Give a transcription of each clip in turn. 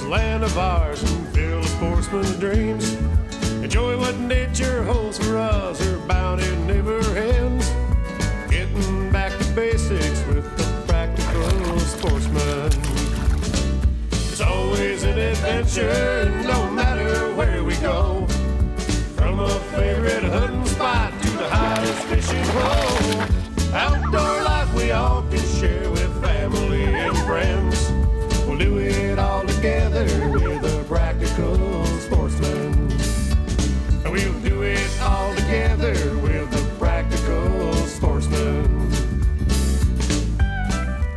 land of ours and fill a sportsman's dreams. Enjoy what nature holds for us, her bounty never ends. Getting back to basics with the practical sportsman. It's always an adventure, no matter where we go. From a favorite hunting spot to the hottest fishing hole. Outdoor life we all can share with family and friends. We'll do it all together with a practical sportsman. We'll do it all together with a practical sportsman.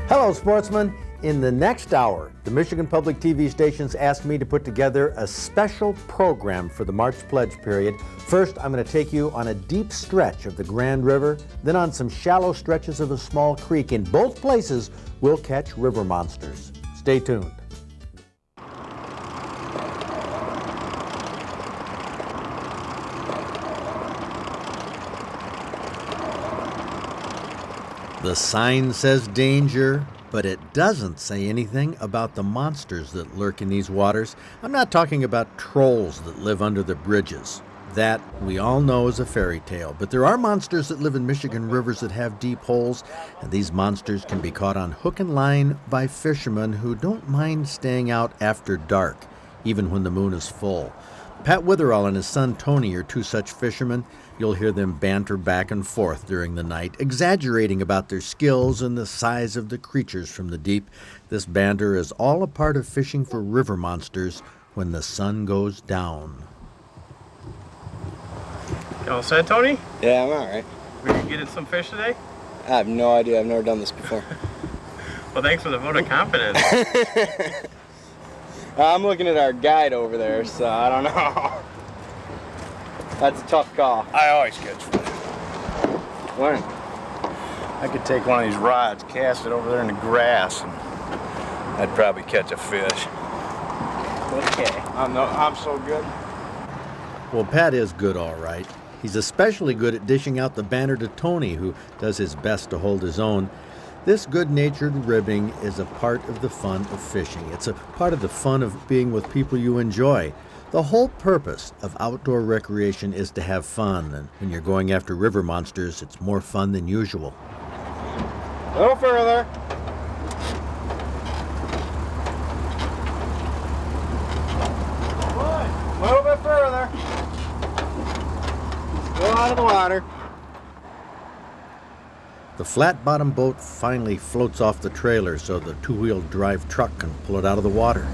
Hello, sportsmen. In the next hour, the Michigan Public TV stations asked me to put together a special program for the March Pledge period. First, I'm going to take you on a deep stretch of the Grand River, then on some shallow stretches of a small creek. In both places, we'll catch river monsters. Stay tuned. The sign says danger, but it doesn't say anything about the monsters that lurk in these waters. I'm not talking about trolls that live under the bridges. That, we all know, is a fairy tale. But there are monsters that live in Michigan rivers that have deep holes, and these monsters can be caught on hook and line by fishermen who don't mind staying out after dark, even when the moon is full. Pat Witherall and his son Tony are two such fishermen. You'll hear them banter back and forth during the night, exaggerating about their skills and the size of the creatures from the deep. This banter is all a part of fishing for river monsters when the sun goes down. You all set, Tony? Yeah, I'm all right. We can get in some fish today? I have no idea. I've never done this before. Well, thanks for the vote of confidence. I'm looking at our guide over there, so I don't know. That's a tough call. I always catch fish. When? I could take one of these rods, cast it over there in the grass, and I'd probably catch a fish. Okay. I'm so good. Well, Pat is good, all right. He's especially good at dishing out the banter to Tony, who does his best to hold his own. This good-natured ribbing is a part of the fun of fishing. It's a part of the fun of being with people you enjoy. The whole purpose of outdoor recreation is to have fun, and when you're going after river monsters, it's more fun than usual. A little further. A little bit further. Go out of the water. The flat-bottom boat finally floats off the trailer so the two-wheel drive truck can pull it out of the water.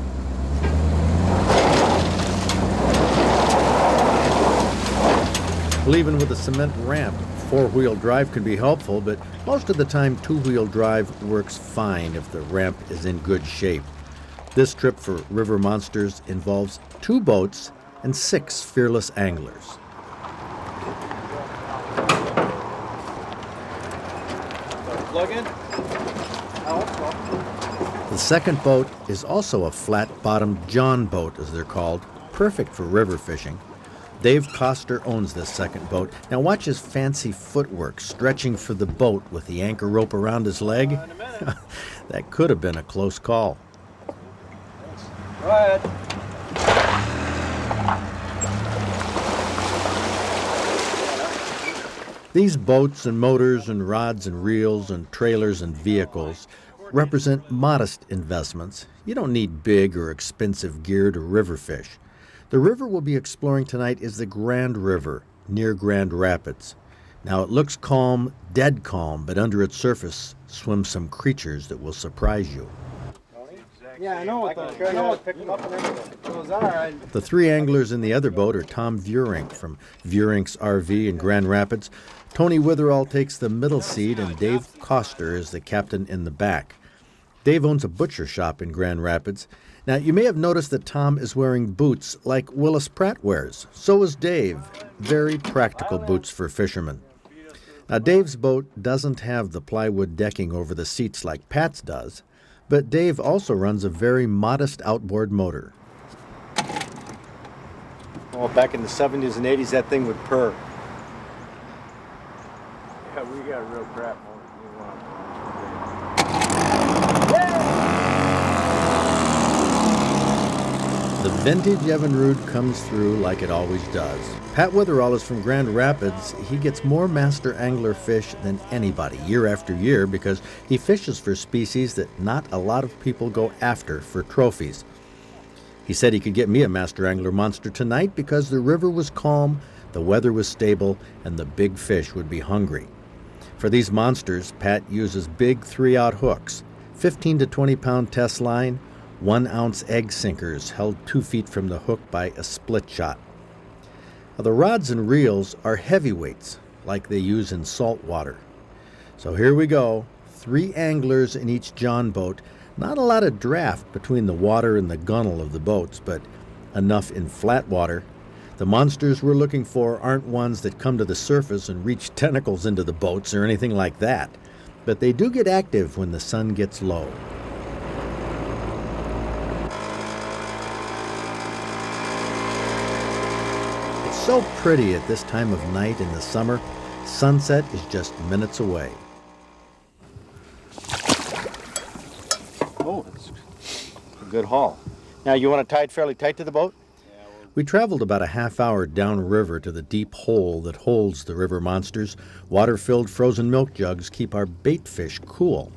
Well, even with a cement ramp, four-wheel drive can be helpful, but most of the time two-wheel drive works fine if the ramp is in good shape. This trip for river monsters involves 2 boats and 6 fearless anglers. Plug in. The second boat is also a flat-bottomed John boat, as they're called, perfect for river fishing. Dave Coster owns this second boat. Now watch his fancy footwork stretching for the boat with the anchor rope around his leg. That could have been a close call. Go ahead. These boats and motors and rods and reels and trailers and vehicles represent modest investments. You don't need big or expensive gear to river fish. The river we'll be exploring tonight is the Grand River, near Grand Rapids. Now it looks calm, dead calm, but under its surface swim some creatures that will surprise you. Yeah, I know what pick them up and everything. Those are. The 3 anglers in the other boat are Tom Vurink from Vurink's RV in Grand Rapids. Tony Witherall takes the middle seat, and Dave Coster is the captain in the back. Dave owns a butcher shop in Grand Rapids. Now, you may have noticed that Tom is wearing boots like Willis Pratt wears. So is Dave. Very practical boots for fishermen. Now, Dave's boat doesn't have the plywood decking over the seats like Pat's does, but Dave also runs a very modest outboard motor. Oh, back in the 70s and 80s, that thing would purr. Yeah, we got a real crap motor. The vintage Evinrude comes through like it always does. Pat Witherall is from Grand Rapids. He gets more master angler fish than anybody year after year because he fishes for species that not a lot of people go after for trophies. He said he could get me a master angler monster tonight because the river was calm, the weather was stable, and the big fish would be hungry. For these monsters, Pat uses big 3-aught hooks, 15 to 20 pound test line, 1-ounce egg sinkers held 2 feet from the hook by a split shot. Now, the rods and reels are heavyweights, like they use in salt water. So here we go, 3 anglers in each John boat. Not a lot of draft between the water and the gunnel of the boats, but enough in flat water. The monsters we're looking for aren't ones that come to the surface and reach tentacles into the boats or anything like that, but they do get active when the sun gets low. It's so pretty at this time of night in the summer. Sunset is just minutes away. Oh, it's a good haul. Now, you want to tie it fairly tight to the boat? We traveled about a half hour downriver to the deep hole that holds the river monsters. Water-filled frozen milk jugs keep our bait fish cool.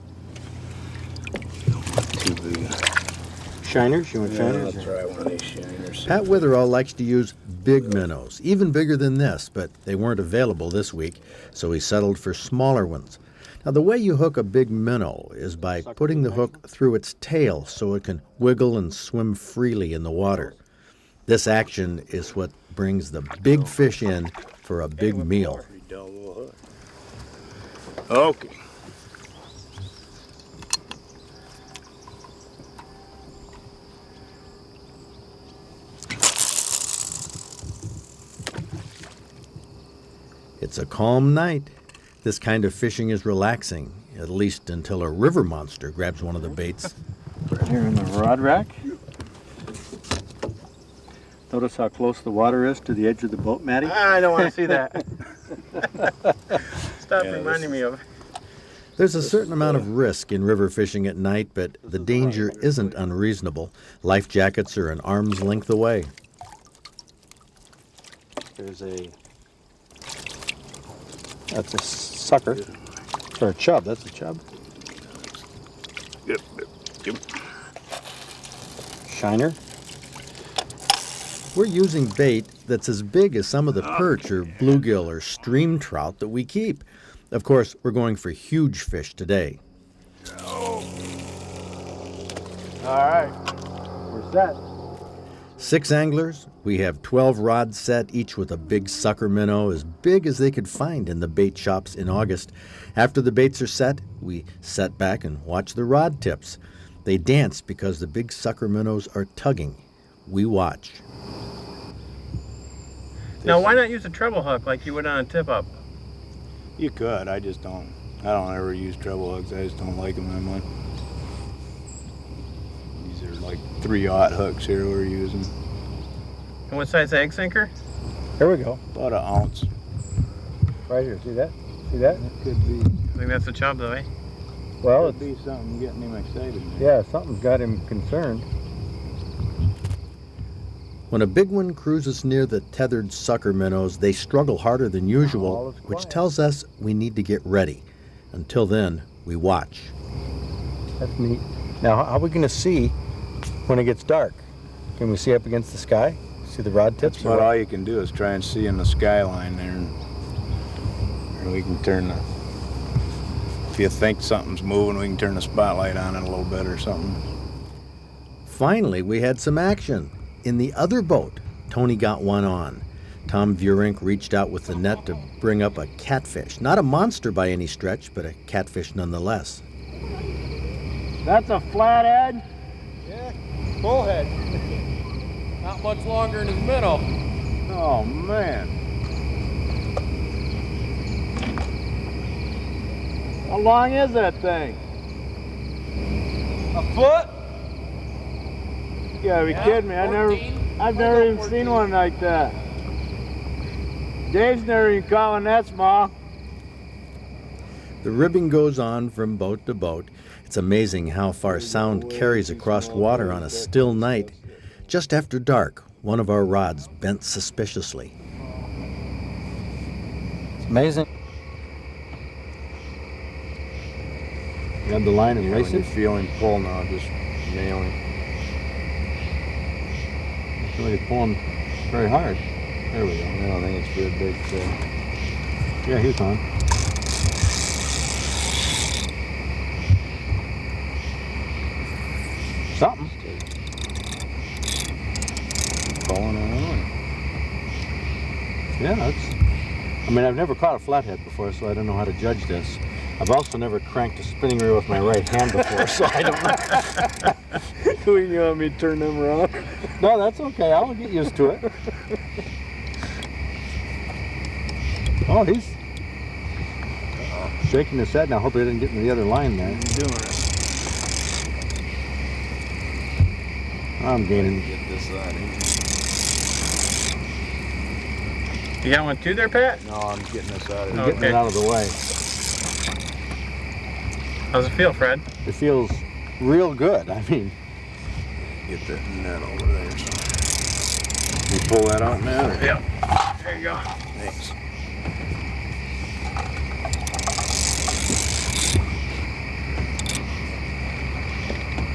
Too big. Shiners? You want shiners? I'll try one of these shiners. Pat Witherall likes to use big minnows, even bigger than this, but they weren't available this week, so he settled for smaller ones. Now, the way you hook a big minnow is by putting the hook through its tail so it can wiggle and swim freely in the water. This action is what brings the big fish in for a big meal. Okay. It's a calm night. This kind of fishing is relaxing, at least until a river monster grabs one of the baits. Here in the rod rack. Notice how close the water is to the edge of the boat, Matty? I don't want to see that. Stop reminding me of. There's a certain amount of risk in river fishing at night, but the danger isn't unreasonable. Life jackets are an arm's length away. That's a sucker. Or a chub, that's a chub. Yep. Shiner. We're using bait that's as big as some of the perch or bluegill or stream trout that we keep. Of course, we're going for huge fish today. All right, we're set. 6 anglers. We have 12 rods set, each with a big sucker minnow as big as they could find in the bait shops in August. After the baits are set, we set back and watch the rod tips. They dance because the big sucker minnows are tugging. We watch. Now, why not use a treble hook like you would on a tip-up? You could. I don't ever use treble hooks. I just don't like them that much. These are like 3-aught hooks here we're using. And what size egg sinker? Here we go. About an ounce. Right here, see that? See that? That could be. I think that's a chub, though, eh? Well, Could be something getting him excited. yeah, something's got him concerned. When a big one cruises near the tethered sucker minnows, they struggle harder than usual, All is which quiet. tells us we need to get ready. Until then, we watch. That's neat. Now, how are we going to see when it gets dark? Can we see up against the sky? See the rod tips? But all you can do is try and see in the skyline there, and we can turn the. If you think something's moving, we can turn the spotlight on it a little bit or something. Finally, we had some action. In the other boat, Tony got one on. Tom Vurink reached out with the net to bring up a catfish. Not a monster by any stretch, but a catfish nonetheless. That's a flathead? Yeah, bullhead. Not much longer in his minnow. Oh man! How long is that thing? A foot? You gotta be kidding me. I've never even seen one like that. Dave's never even caught one that small. The ribbing goes on from boat to boat. It's amazing how far sound carries across water on a still night. Just after dark, one of our rods bent suspiciously. It's amazing. Grab the line and Yeah, race when you it. feel him pull now, just nail him. I feel like it's pulling very hard. There we go. I don't think it's for a big fish. Yeah, he's on. Something. Pulling on. Yeah, I mean, I've never caught a flathead before, so I don't know how to judge this. I've also never cranked a spinning reel with my right hand before, so I don't know. You want me to turn them around? No, that's okay. I'll get used to it. Oh, he's shaking his head now. Hope he didn't get in the other line there. Doing it. I'm gaining. Get this out of here. You got one too there, Pat? No, I'm getting this out of I'm here. getting Okay. it out of the way. How's it feel, Fred? It feels real good. I mean, Get that net over there. So. You pull that out now? Or? Yeah. There you go. Thanks.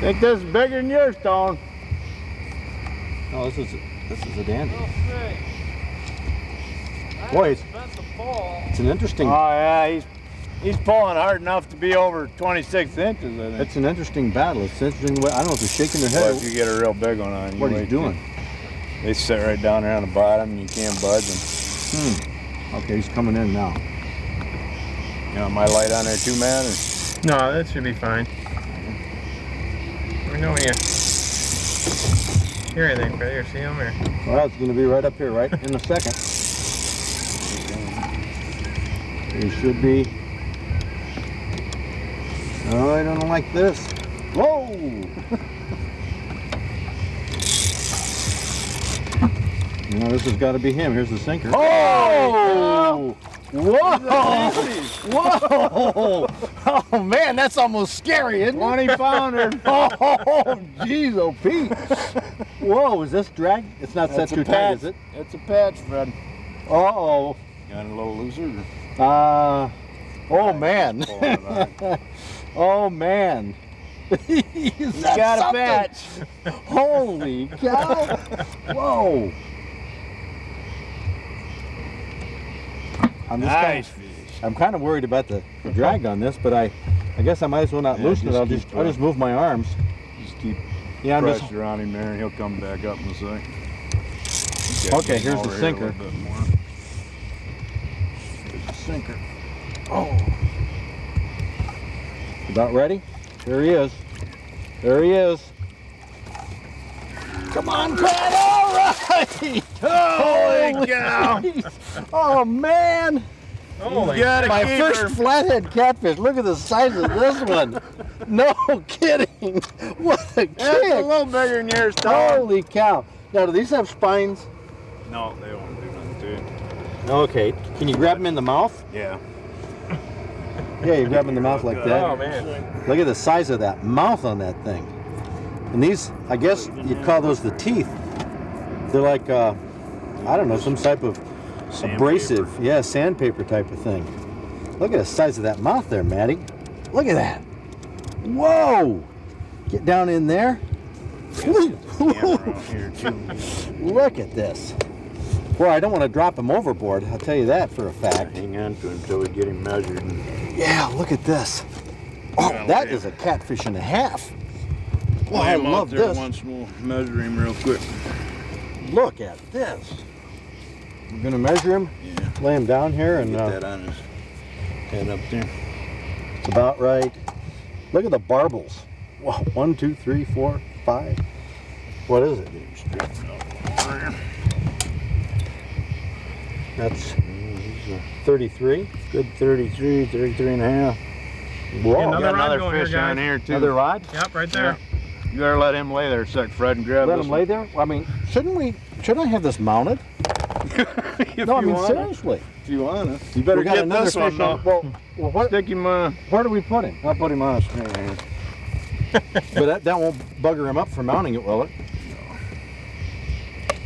Think this is bigger than your stone? no, this is a dandy. Boy, it's an interesting. Oh yeah, he's pulling hard enough to be over 26 inches, I think. It's an interesting battle. It's an interesting. I don't know if they're shaking their Well, head. if you get a real big one on you, What are you wait doing? till- They sit right down there on the bottom and you can't budge them. Okay, he's coming in now. You know, my light on there too, man? Or? No, that should be fine. Let me know when you hear anything, Fred. Here, see him here. Well, it's going to be right up here, right in a second. He should be. Oh, I don't like this. Whoa! No, this has got to be him. Here's the sinker. Oh! Whoa! Whoa! Oh man, that's almost scary, isn't it? 20 pounder. Oh, jeez, oh Pete. Whoa, is this drag? It's not set That's too a tight, patch. is it? It's a patch, Fred. Uh-oh. Got it a little looser? Oh man. Pull it out. Oh man. He's Got a patch. Holy cow. Whoa. I'm kind of worried about the drag on this, but I guess I might as well not Yeah, loosen it. just I'll just move my arms. Just keep Yeah, I'm just. pressure on him there and he'll come back up in a sec. Okay, here's the sinker. A little bit more. Here's the sinker. Oh. About ready? There he is. There he is. Come on, Pat! All right! Holy cow. Oh man! Holy got it. My keeper. first flathead catfish. Look at the size of this one. No kidding. What a That's a kick! little bigger than your stone. Holy cow! Now, do these have spines? No, they won't do nothing to it. Okay. Can you grab them in the mouth? Yeah. Yeah, you grab them in the mouth like that. Oh, man. Look at the size of that mouth on that thing. And these, I guess you'd call those the teeth. They're like, I don't know, some type of abrasive, yeah, sandpaper type of thing. Look at the size of that mouth there, Maddie. Look at that. Whoa! Get down in there. Around here too. Look at this. Boy, I don't want to drop him overboard. I'll tell you that for a fact. Hang on to him until we get him measured. Yeah, look at this. Oh, that is a catfish and a half. Boy, I love this. Once we'll measure him real quick. Look at this. I'm gonna measure him, Yeah. lay him down here, and Get that on his head up there. it's about right. Look at the barbels. Wow, 1, 2, 3, 4, 5. What is it? Get him straightened out. That's 33. Good 33, 33 and a half. Whoa. Another Got rod another going here, fish on guys. here too. Another rod? Yep, right there. You better let him lay there a sec, Fred, and grab Let this him lay there? I mean, shouldn't I have this mounted? If No, I you mean, wanna. seriously. If you wanna. You better We got get another this one fish on. though. Well, what, Stick him, where do we put him? I'll put him on a string here. But that won't bugger him up for mounting it, will it?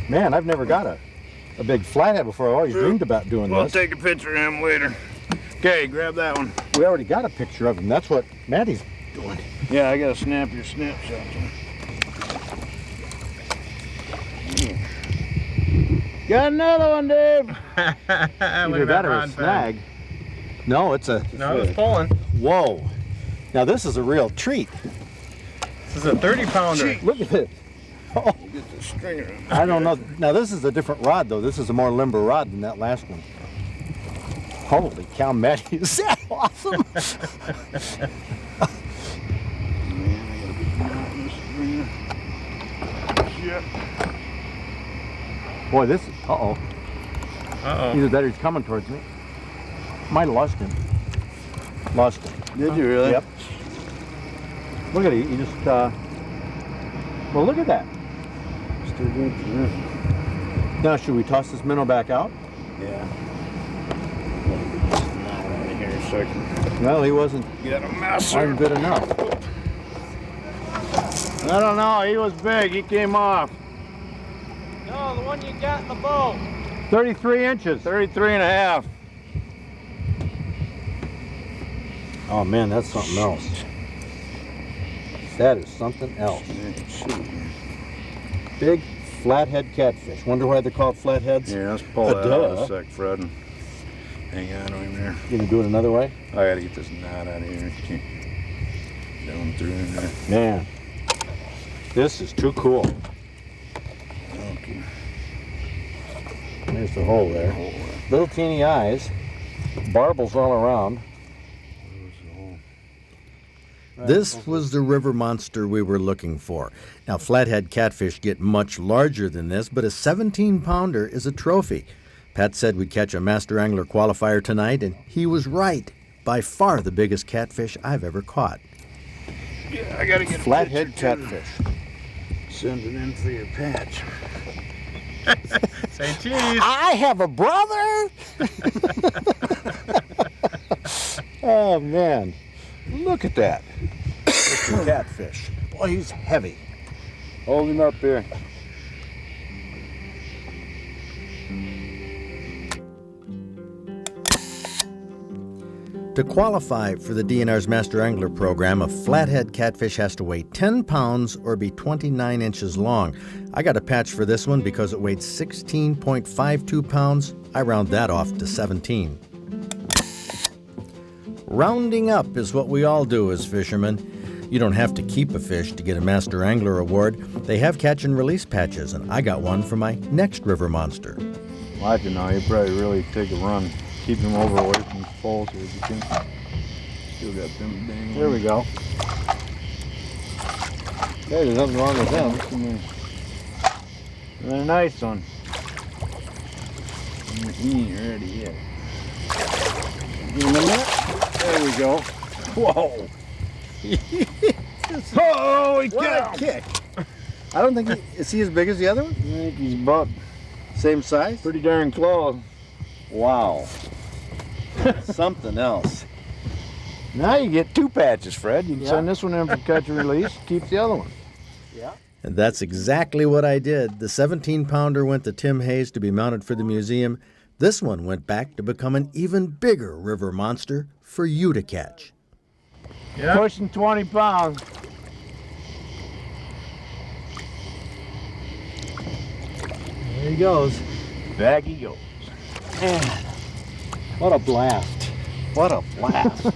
Man, I've never got a big flathead before. I always dreamed about doing We'll this. take a picture of him later. Okay, grab that one. We already got a picture of him. That's what Maddie's doing. Yeah, I gotta snap your snapshot. Got another one, Dave. Either that or a snag. No, it's a... No, it's pulling. Whoa. Now this is a real treat. This is a 30-pounder. Look at it. Oh, Get the stringer. I don't know. Now this is a different rod though. This is a more limber rod than that last one. Holy cow, Maddie, is that awesome? Shit. Boy, this is, uh-oh. Uh-oh. Either that or he's coming towards me. Might have lost him. Lost him. Did you really? Yep. Look at it, he just, well, look at that. Still good for this. Now, should we toss this minnow back out? Yeah. Not out of here so I can Well, he wasn't get a messer. good enough. I don't know, he was big, he came off. No, the one you got in the boat. 33 inches. 33 and a half. Oh man, that's something else. That is something else. Big flathead catfish. Wonder why they're called flatheads? Yeah, let's pull that out in a sec, Fred. And hang on to him there. You gonna do it another way? I gotta get this knot out of here. Down through in there. Man, this is too cool. Okay. There's the hole there. Little teeny eyes. Barbels all around. This was the river monster we were looking for. Now, flathead catfish get much larger than this, but a 17-pounder is a trophy. Pat said we'd catch a master angler qualifier tonight, and he was right. By far the biggest catfish I've ever caught. Yeah, I gotta get Flathead a picture, too. catfish. Send it in for your patch. Say cheese. I have a brother! Oh man, look at that. It's a catfish. Boy, he's heavy. Hold him up here. To qualify for the DNR's Master Angler program, a flathead catfish has to weigh 10 pounds or be 29 inches long. I got a patch for this one because it weighed 16.52 pounds. I round that off to 17. Rounding up is what we all do as fishermen. You don't have to keep a fish to get a Master Angler award. They have catch and release patches, and I got one for my next river monster. Watch it now, you probably really take a run. Keep him over away from his poles here if you can. Still got them dang. There we go. Hey, there's nothing wrong with him. Come here. They're a nice one. He ain't ready yet. Give him a minute. There we go. Whoa! Holy What cow! a kick! I don't think is he as big as the other one? I think he's about Same size? pretty darn close. Wow. Something else. Now you get two patches, Fred. You can send this one in for catch and release. Keep the other one. And that's exactly what I did. The 17-pounder went to Tim Hayes to be mounted for the museum. This one went back to become an even bigger river monster for you to catch. Yeah. Pushing 20 pounds. There he goes. Back he goes. Man, what a blast. What a blast.